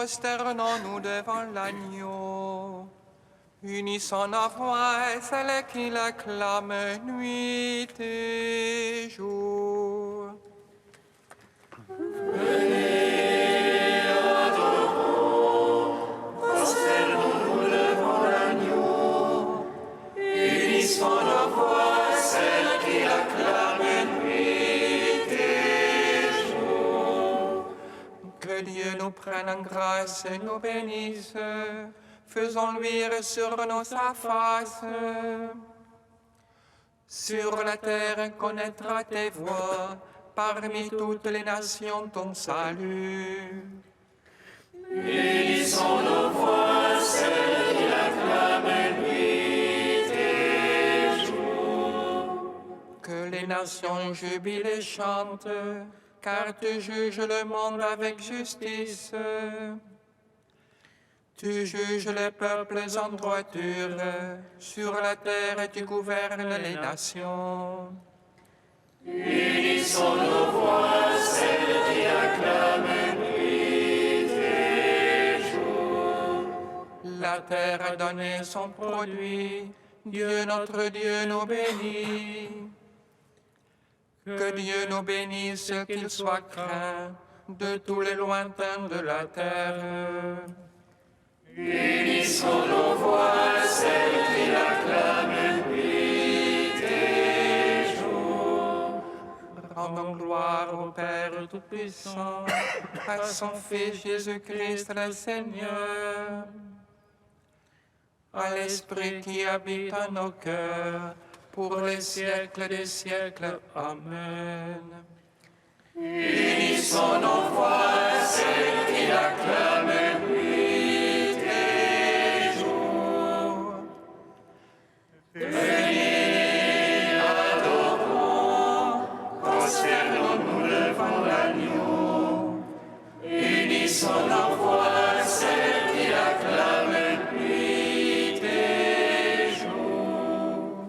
Prosternons-nous devant l'agneau. Unissons nos voix, celles qui l'acclament nuit et jour. Venez, adorons, prosternons-nous devant l'agneau. Unissons nos voix, celles qui l'acclament nuit et jour. Que Dieu nous prenne en grâce et nous bénisse. Faisons luire sur nous sa face. Sur la terre connaîtra tes voies, parmi toutes les nations ton salut. Unissons nos voix, celles qui l'acclament nuit et jour. Que les nations jubilent et chantent, car tu juges le monde avec justice. Tu juges les peuples en droiture, sur la terre tu gouvernes les nations. Unissons nos voix, celles qui acclament nuit et jour. La terre a donné son produit, Dieu notre Dieu nous bénit. Que Dieu nous bénisse, qu'il soit craint de tous les lointains de la terre. Unissons nos voix, celles qui l'acclament nuit et jour. Rendons gloire au Père Tout-Puissant, à son Fils Jésus-Christ le Seigneur, à l'Esprit qui habite en nos cœurs, pour les siècles des siècles. Amen. Unissons nos voix, celles qui l'acclament nuit et jour. Venez, adorons, prosternons-nous devant l'agneau. Unissons nos voix, celles qui l'acclament nuit et jour.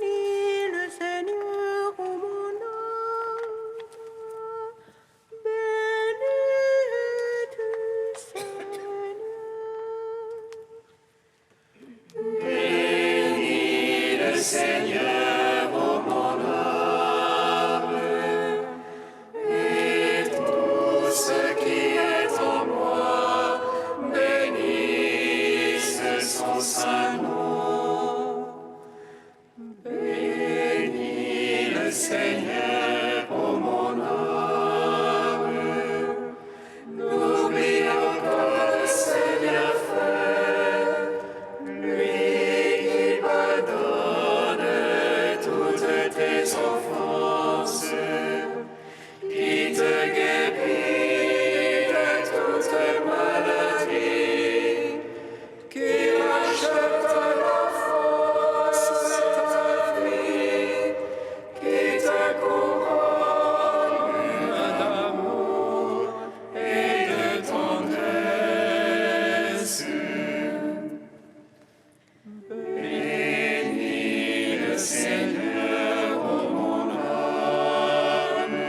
Bénis le Seigneur, ô mon âme. Bénis le Seigneur, ô mon âme, et tout ce qui est en moi, bénisse son saint nom. Bénis le Seigneur, ô mon âme, n'oublie encore ses bienfaits, lui qui pardonne toutes tes offenses, qui te guérit de toute maladie, qui rachète la force de ta vie, qui te couronne d'amour et de tendresse. Bénis le Seigneur, ô mon âme,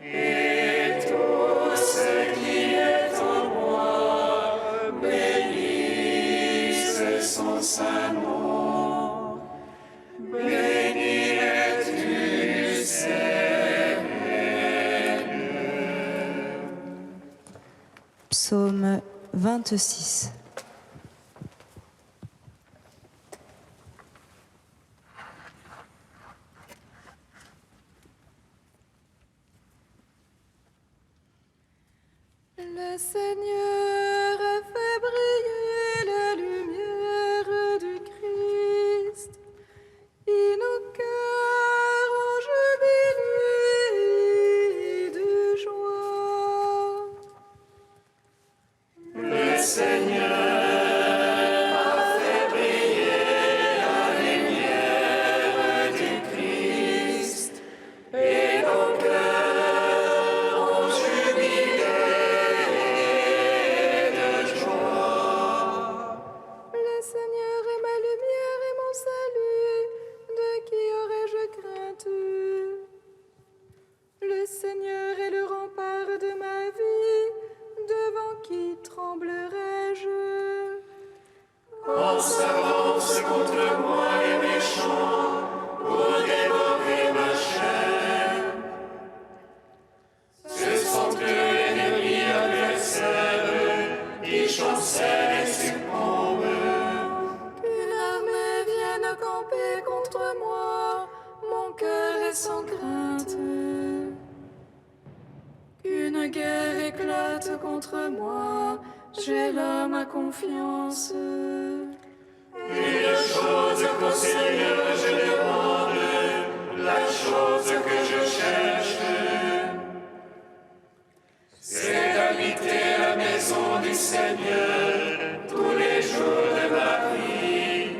et tout ce qui est en moi, bénisse son saint nom. Béni es-tu, Seigneur. Psaume 26. Le Seigneur a fait briller la lumière du Christ, et nos cœurs ont jubilé de joie. Le Seigneur a fait briller la lumière du Christ, et nos cœurs ont jubilé s'avance contre moi les méchants pour dévorer ma chair. Ce sont eux l'ennemi adversaire qui chancellent et succombent. Qu'une armée vienne camper contre moi, mon cœur est sans crainte. Qu'une guerre éclate contre moi, j'ai là ma confiance. Une chose qu'au Seigneur je demande, la chose que je cherche, c'est d'habiter la maison du Seigneur tous les jours de ma vie.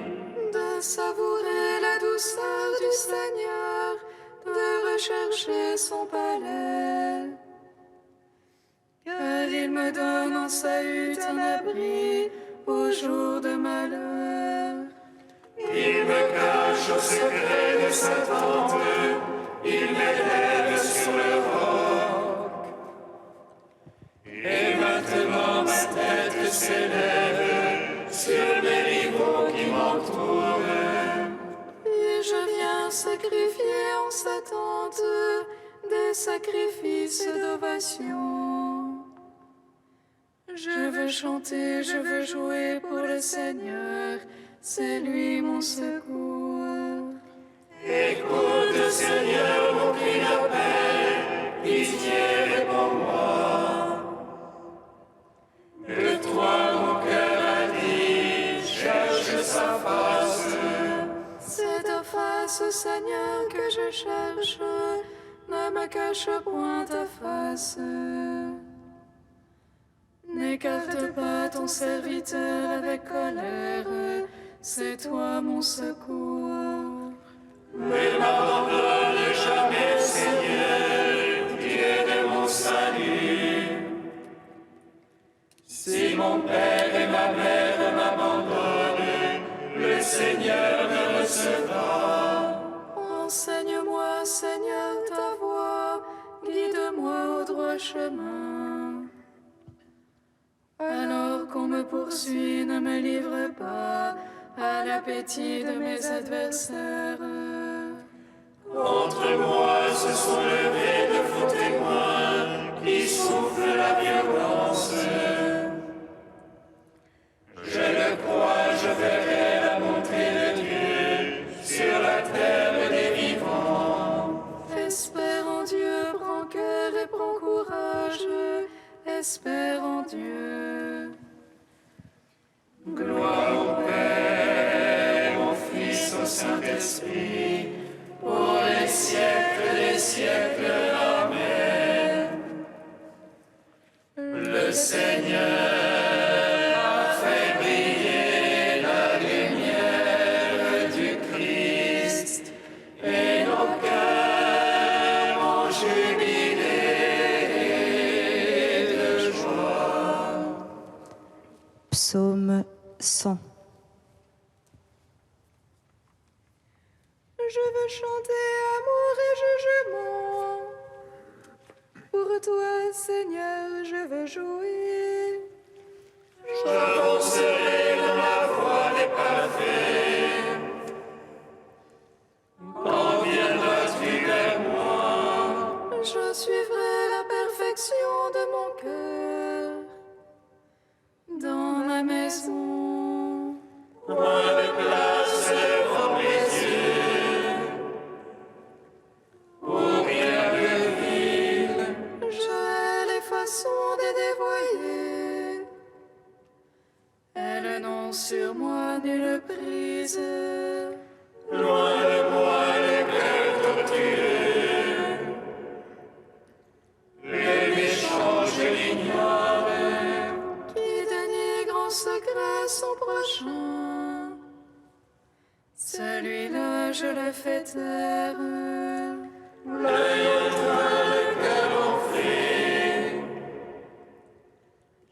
De savourer la douceur du Seigneur, de rechercher son palais. Car il me donne en sa hutte un abri au jour de malheur. Il me cache au secret de sa tente, il m'élève sur le roc. Et maintenant ma tête s'élève sur les niveaux qui m'entourent. Et je viens sacrifier en sa tente des sacrifices d'ovation. Je veux chanter, je veux jouer pour le Seigneur, c'est lui mon secours. Écoute, Seigneur, mon cri d'appel, pitié, réponds-moi. De toi, mon cœur a dit, cherche sa face. C'est ta face, Seigneur, que je cherche, ne me cache point ta face. N'écarte pas ton serviteur avec colère, c'est toi mon secours. Ne m'abandonne jamais, Seigneur, Dieu de mon salut. Si mon père et ma mère m'abandonnent, le Seigneur me recevra. Enseigne-moi, Seigneur, ta voie, guide-moi au droit chemin. Alors qu'on me poursuit, ne me livre pas à l'appétit de mes adversaires. Contre moi se sont levés de faux témoins qui soufflent la violence. Je le crois, je verrai la bonté de Dieu sur la terre des vivants. Espère en Dieu, prends cœur et prends courage. Espère en Dieu. Gloire au Père, au Fils, au Saint-Esprit, pour les siècles des siècles. Amen. Le Seigneur a fait briller la lumière du Christ et nos cœurs ont jubilé de joie. Psaume 100. Je veux chanter amour et jugement. Pour toi, Seigneur, je veux jouer. J'avancerai dans la voie des parfaits. Quand viendras-tu vers moi? Je suivrai la perfection de mon cœur. Dans ma maison, Moins de place devant mes yeux. Pour rien de vil, je hais les façons des dévoyés. Elles n'ont sur moi nulle prise. loin de moi les cœurs tortueux. Les méchants, je l'ignore. Qui dénigre en secret son prochain. Celui-là, je le fais taire. L'œil en train, le cœur enflé.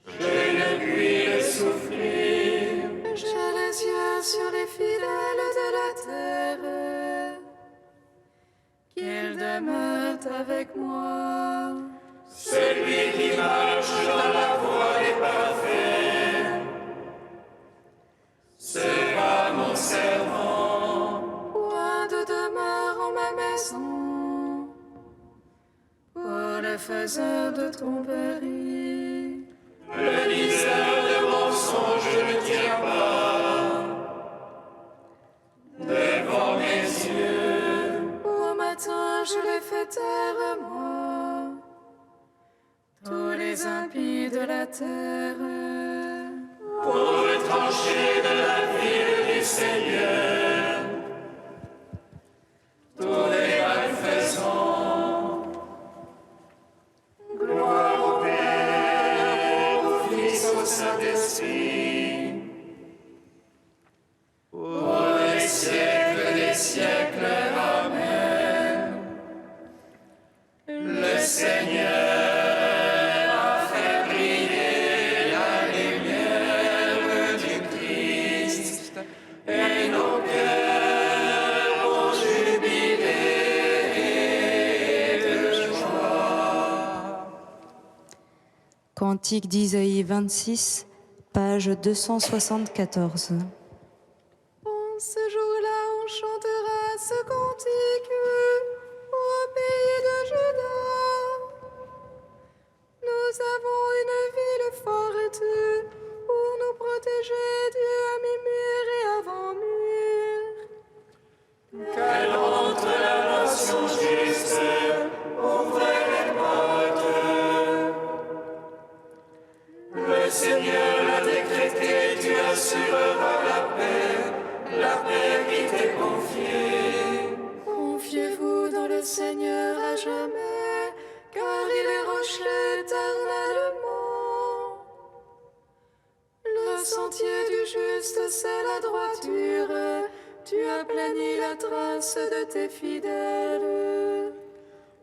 Je ne puis le souffrir. J'ai les yeux sur les fidèles de la terre. Qu'ils demeurent avec moi. Celui qui marche dans la voie des parfaits. Celui servants. Point de demeure en ma maison pour les faiseurs de tromperie. Le diseur de mensonges, je ne tiens pas devant mes yeux. Au matin, je les fais taire, moi, tous les impies de la terre. Pour retrancher de la ville du Seigneur tous les malfaisants. Gloire au Père, au Fils, au Saint-Esprit, pour les siècles des siècles. Amen. Le Seigneur et nos cœurs ont jubilé de joie. Cantique d'Isaïe 26, page 274. En ce jour-là, on chantera ce cantique au pays de Juda. Nous avons une ville forte pour nous protéger du mi-mur et avant-mur. Qu'elle entre la nation juste, ouvrez les portes. Le Seigneur l'a décrété, tu assureras la paix qui t'est confiée. Confiez-vous dans le Seigneur à jamais, car il est rocher éternellement. Le sentier du juste, c'est la droiture. Tu as plani la trace de tes fidèles.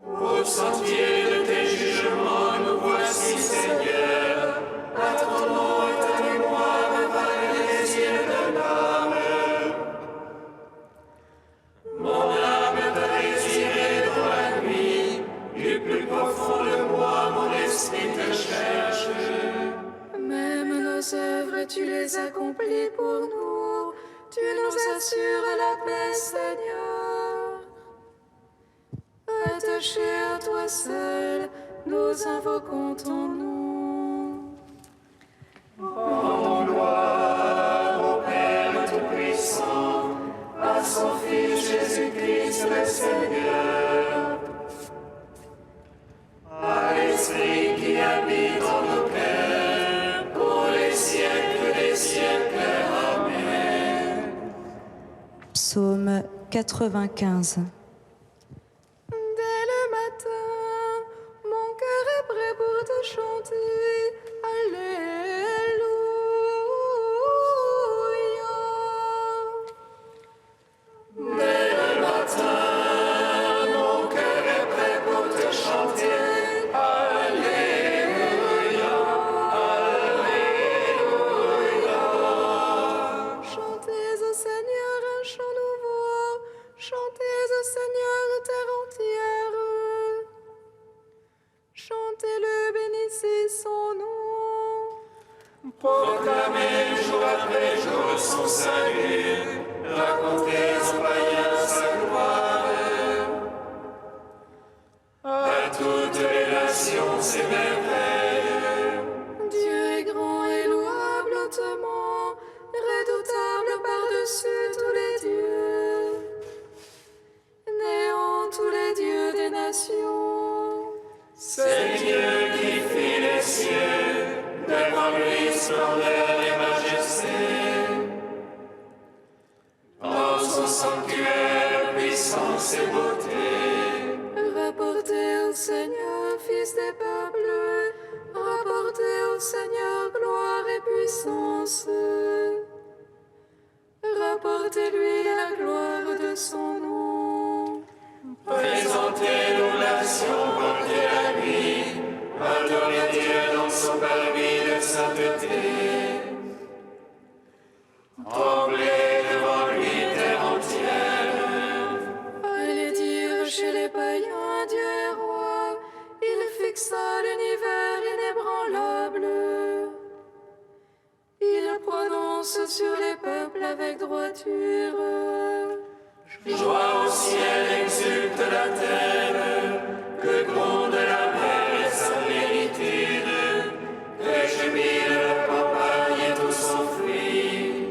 Au sentier de tes jugements, nous voici, Seigneur. À ton nom et ta mémoire, avalent les yeux de l'âme. Mon âme t'a désiré dans la nuit, du plus profond de moi, mon esprit te cherche. Même nos œuvres, tu les accomplis pour nous. Tu nous assures la paix, Seigneur. Attachés à toi seul, nous invoquons ton nom. Rendons gloire au Père Tout-Puissant, à son Fils Jésus-Christ le Seigneur, à l'Esprit qui habite dans nos cœurs, pour les siècles des siècles. Amen. Psaume 95. Dès le matin, mon cœur est prêt pour te chanter. Alléluia. Dès le matin, mon cœur est prêt pour te chanter. Alléluia, Alléluia. Chantez au Seigneur un chant nouveau. Chantez au Seigneur terre entière. Chantez-le, bénissez son nom. Proclamez jour après jour son salut, racontez aux païens sa gloire. À toutes les nations ses merveilles. Dieu est grand et louable hautement, redoutable par-dessus tous les dieux. Néant tous les dieux des nations. C'est Dieu qui fit les cieux, devant lui splendeur et majesté. Dans son sanctuaire, puissance et beauté. Rapportez au Seigneur, Fils des peuples, rapportez au Seigneur gloire et puissance. Rapportez-lui la gloire de son nom. Présentez l'oblation, portez à lui, adorez Dieu dans son parvis de sainteté. Tremblez devant lui, terre entière. Allez dire chez les païens, Dieu est roi, il fixa l'univers inébranlable. Il prononce sur les peuples avec droiture. Joie au ciel, exulte la terre, que gronde la mer et sa plénitude, que jubile la papaye et tout son fruit,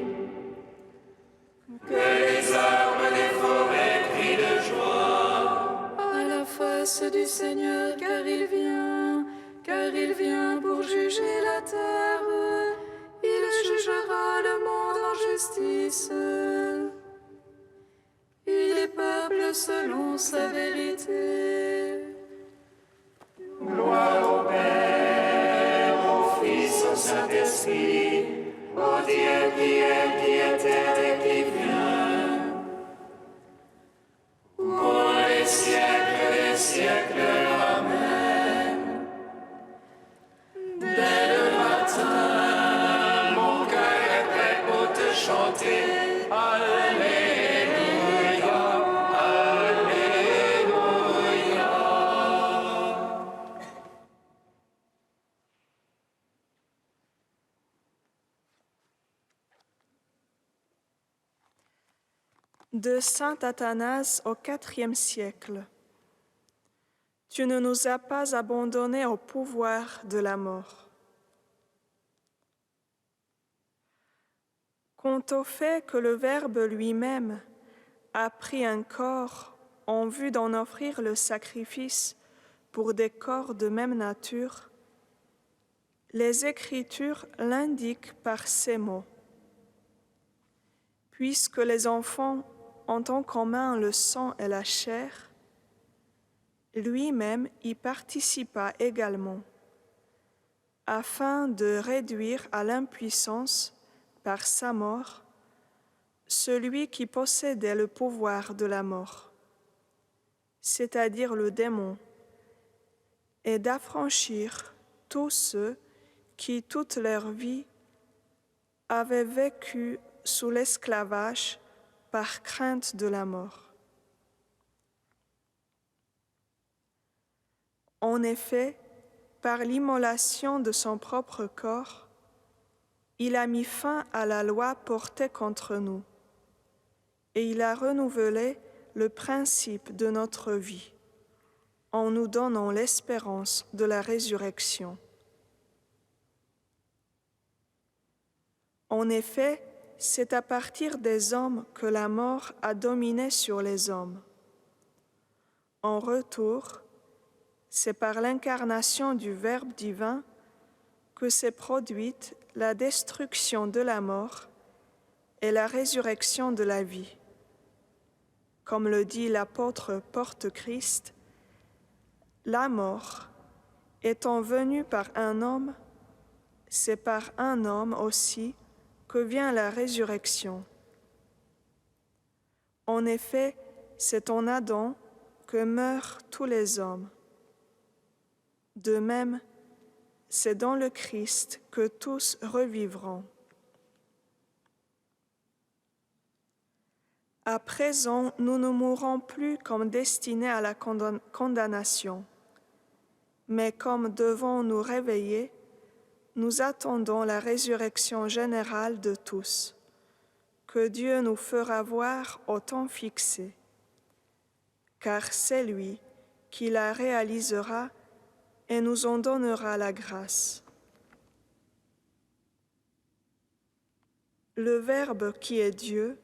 que les arbres des forêts crient de joie. À la face du Seigneur, car il vient pour juger la terre. Il jugera le monde en justice et les peuples selon sa vérité. Gloire au Père, au Fils, au Saint-Esprit, au Dieu qui était et qui vient, pour les siècles des siècles. Amen. Dès le matin, mon cœur est prêt pour te chanter. Alléluia, Alléluia. De saint Athanase au IVe siècle. Tu ne nous as pas abandonnés au pouvoir de la mort. Quant au fait que le Verbe lui-même a pris un corps en vue d'en offrir le sacrifice pour des corps de même nature, les Écritures l'indiquent par ces mots. Puisque les enfants ont en commun le sang et la chair, lui-même y participa également, afin de réduire à l'impuissance, par sa mort, celui qui possédait le pouvoir de la mort, c'est-à-dire le démon, et d'affranchir tous ceux qui toute leur vie avaient vécu sous l'esclavage par crainte de la mort. En effet, par l'immolation de son propre corps, il a mis fin à la loi portée contre nous, et il a renouvelé le principe de notre vie, en nous donnant l'espérance de la résurrection. En effet, c'est à partir des hommes que la mort a dominé sur les hommes. En retour, c'est par l'incarnation du Verbe divin que s'est produite la destruction de la mort et la résurrection de la vie. Comme le dit l'apôtre Porte-Christ, la mort, étant venue par un homme, c'est par un homme aussi que vient la résurrection. En effet, c'est en Adam que meurent tous les hommes. De même, c'est dans le Christ que tous revivront. À présent, nous ne mourrons plus comme destinés à la condamnation, mais comme devant nous réveiller, nous attendons la résurrection générale de tous, que Dieu nous fera voir au temps fixé, car c'est lui qui la réalisera et nous en donnera la grâce. Le Verbe qui est Dieu,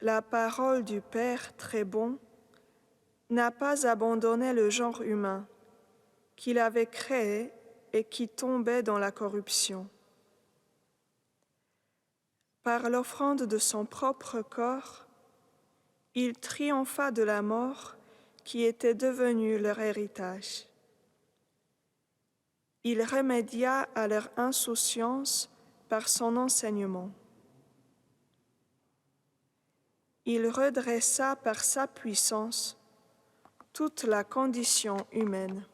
la parole du Père très bon, n'a pas abandonné le genre humain qu'il avait créé et qui tombait dans la corruption. Par l'offrande de son propre corps, il triompha de la mort qui était devenue leur héritage. Il remédia à leur insouciance par son enseignement. Il redressa par sa puissance toute la condition humaine.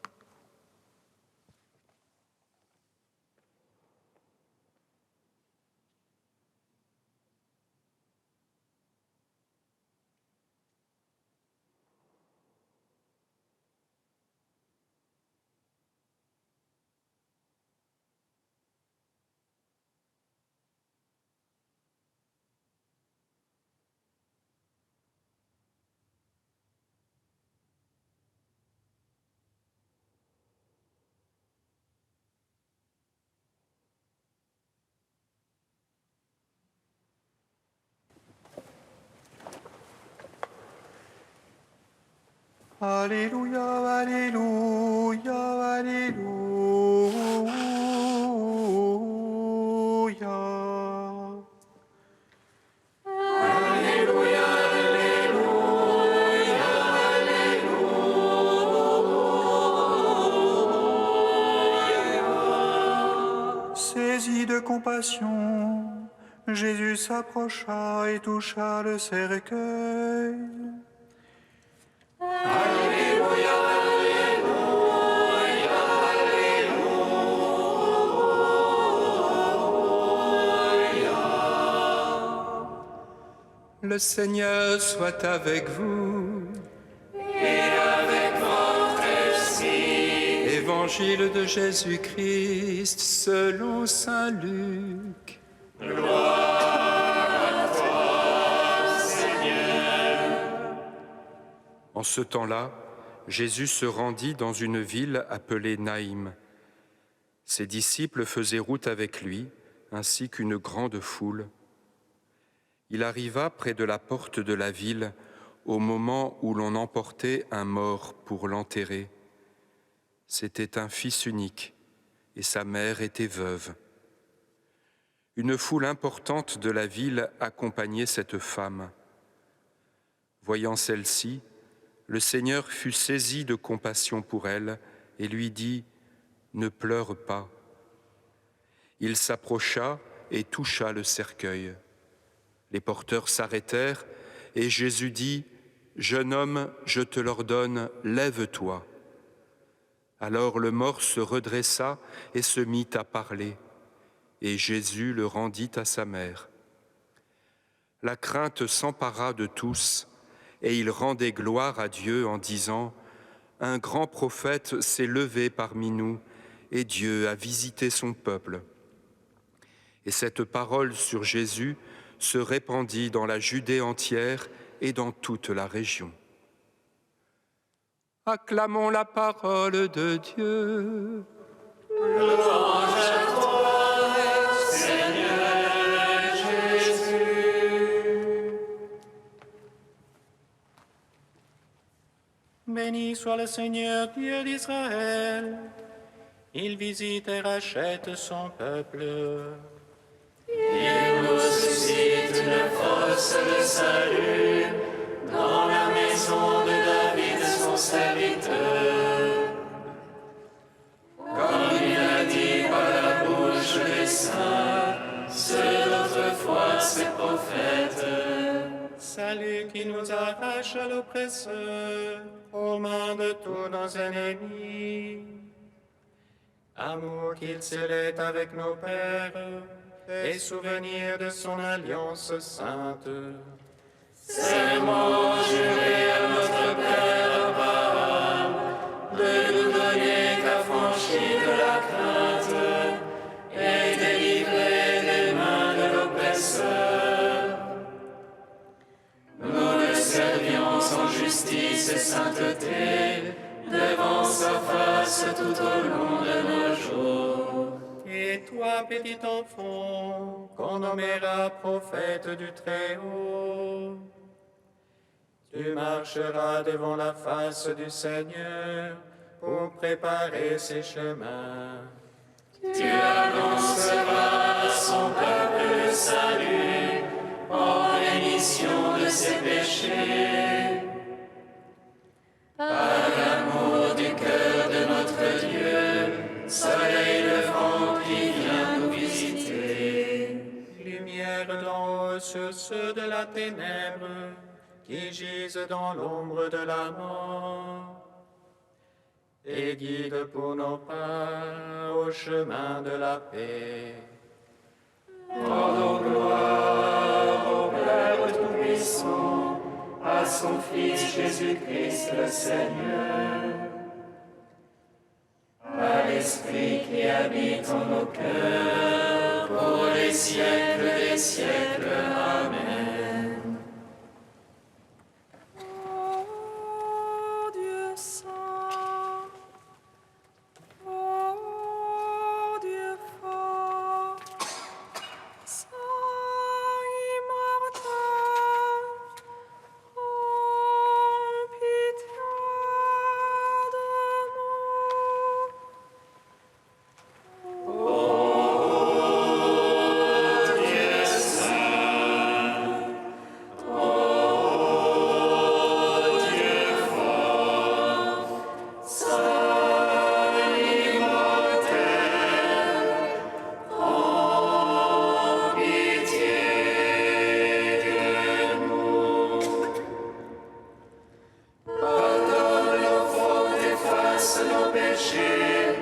Alléluia, Alléluia, Alléluia. Saisi de compassion, Jésus s'approcha et toucha le cercueil. Le Seigneur soit avec vous. Et avec votre esprit. Évangile de Jésus-Christ selon saint Luc. Gloire à toi, Seigneur. En ce temps-là, Jésus se rendit dans une ville appelée Naïm. Ses disciples faisaient route avec lui, ainsi qu'une grande foule. Il arriva près de la porte de la ville au moment où l'on emportait un mort pour l'enterrer. C'était un fils unique et sa mère était veuve. Une foule importante de la ville accompagnait cette femme. Voyant celle-ci, le Seigneur fut saisi de compassion pour elle et lui dit « Ne pleure pas ». Il s'approcha et toucha le cercueil. Les porteurs s'arrêtèrent et Jésus dit « Jeune homme, je te l'ordonne, lève-toi ». Alors le mort se redressa et se mit à parler, et Jésus le rendit à sa mère. La crainte s'empara de tous, et ils rendaient gloire à Dieu en disant « Un grand prophète s'est levé parmi nous, et Dieu a visité son peuple. » Et cette parole sur Jésus se répandit dans la Judée entière et dans toute la région. Acclamons la parole de Dieu. Louange à toi, Seigneur Jésus. Béni soit le Seigneur, Dieu d'Israël. Il visite et rachète son peuple. Il nous suscite une force de salut dans la maison de David, son serviteur. Comme il a dit par la bouche des saints, ceux d'autrefois, ses prophètes. Salut qui nous arrache à l'oppresseur, aux mains de tous nos ennemis. Amour qu'il scellait avec nos pères, et souvenir de son alliance sainte. Serment juré à notre Père Abraham, de nous donner qu'affranchis de la crainte et délivrés des mains de l'oppresseur. Nous le servions en justice et sainteté, devant sa face tout au long de nos jours. Et toi, petit enfant, qu'on nommera prophète du Très-Haut, tu marcheras devant la face du Seigneur pour préparer ses chemins. Tu annonceras à son peuple le salut, en rémission de ses péchés. Par l'amour du cœur de notre Dieu, soleil levant qui vient nous visiter. Lumière d'en haut sur ceux de la ténèbre, qui gisent dans l'ombre de la mort. Et guide pour nos pas au chemin de la paix. Rendons gloire au Père Tout-Puissant, à son Fils Jésus-Christ le Seigneur, à l'Esprit qui habite en nos cœurs, pour les siècles des siècles. Amen. Ô Dieu saint, ô Dieu fort, saint immortel, ô pitié péchés,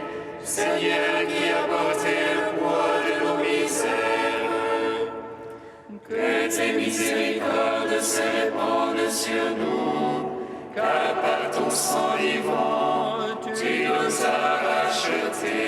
Seigneur qui a porté le poids de nos misères. Que tes miséricordes se répandent sur nous, car par ton sang vivant, tu nous as rachetés.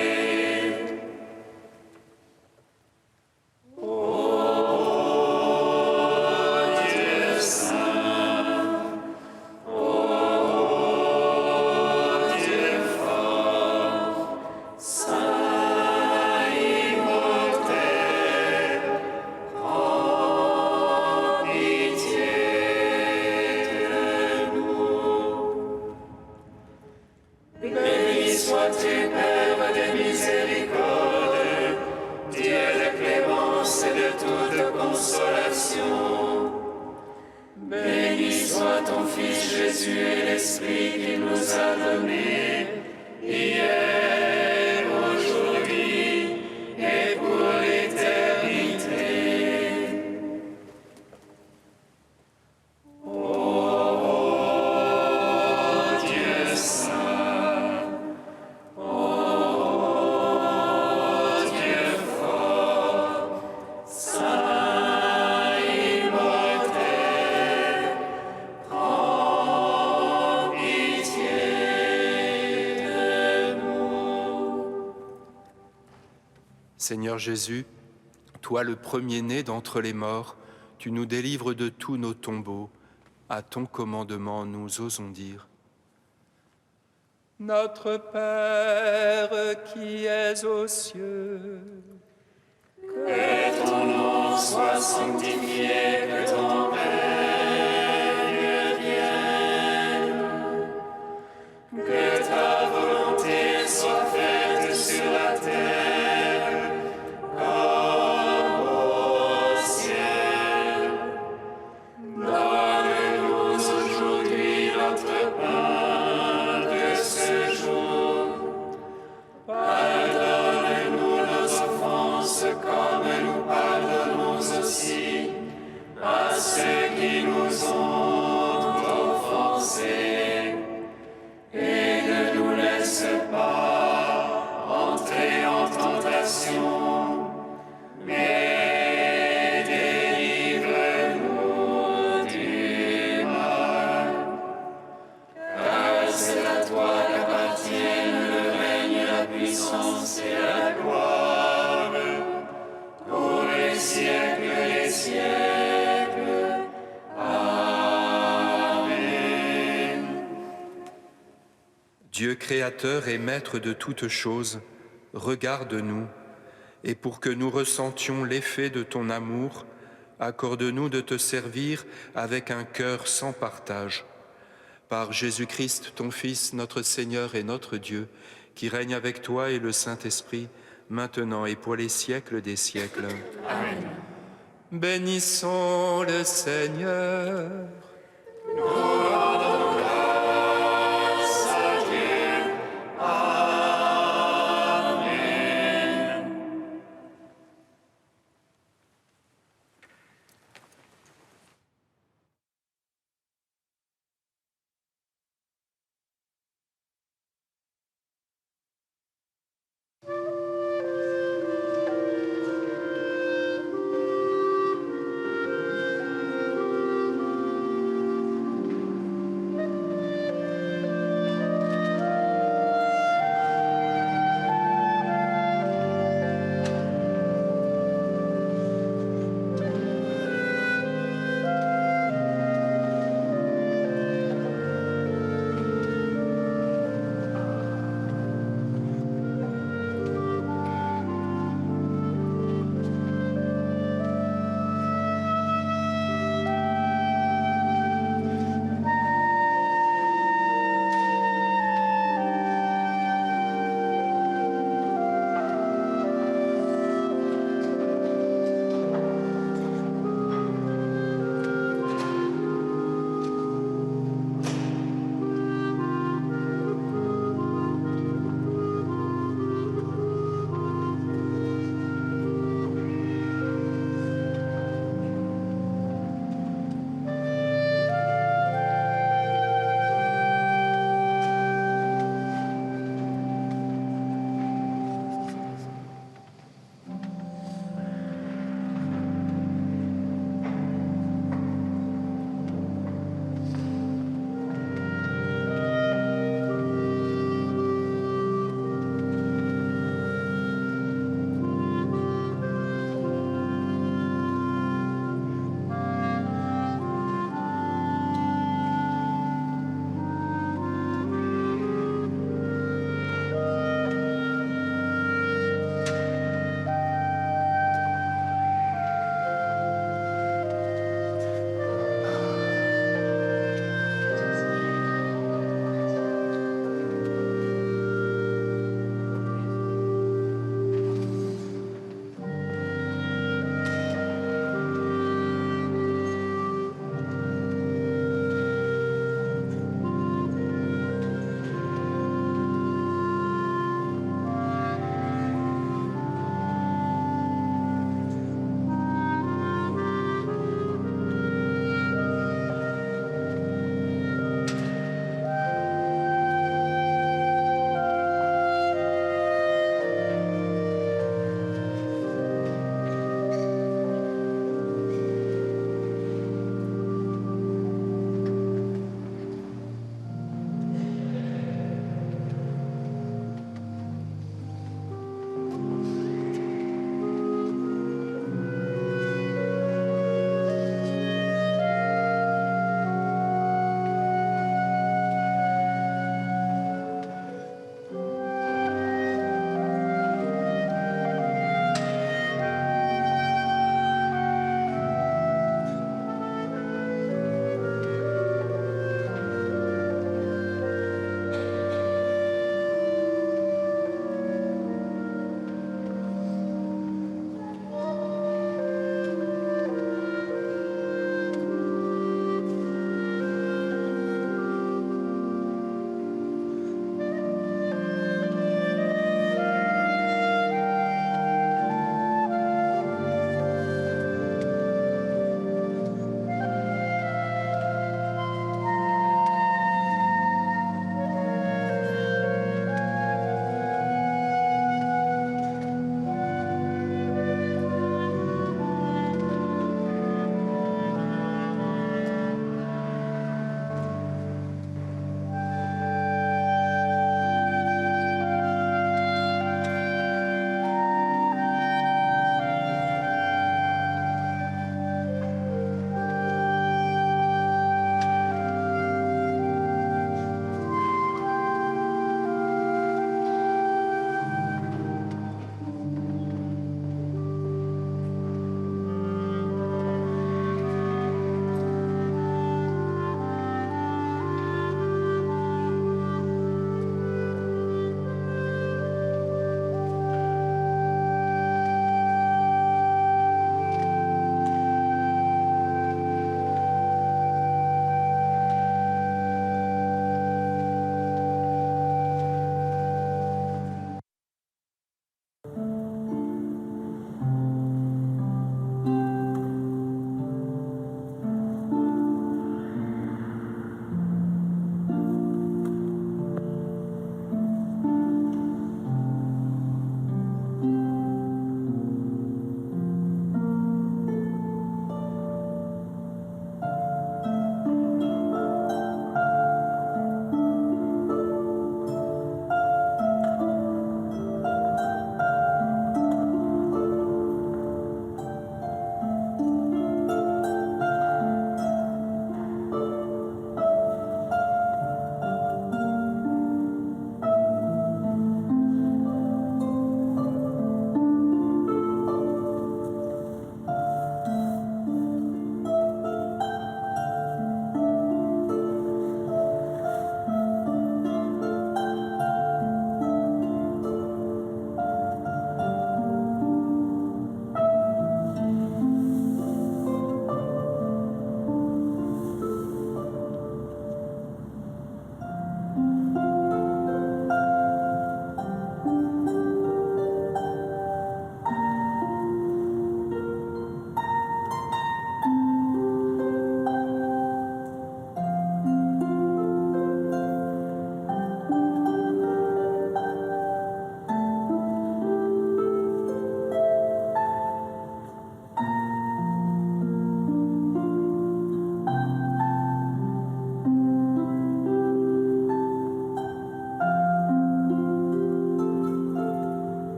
Seigneur Jésus, toi le premier-né d'entre les morts, tu nous délivres de tous nos tombeaux. À ton commandement, nous osons dire. Notre Père qui es aux cieux, Que ton nom soit sanctifié, que ton règne vienne, que ta volonté soit faite sur la terre comme au ciel. Donne-nous aujourd'hui notre pain de ce jour. Pardonne-nous nos offenses comme nous pardonnons aussi à ceux qui nous ont offensés. Et ne nous laisse pas entrer en tentation, mais délivre-nous du mal. Car c'est à toi qu'appartiennent le règne, la puissance et la gloire, pour les siècles des siècles. Amen. Dieu créateur et maître de toutes choses, regarde-nous, et pour que nous ressentions l'effet de ton amour, accorde-nous de te servir avec un cœur sans partage. Par Jésus-Christ, ton Fils, notre Seigneur et notre Dieu, qui règne avec toi et le Saint-Esprit, maintenant et pour les siècles des siècles. Amen. Bénissons le Seigneur. Nous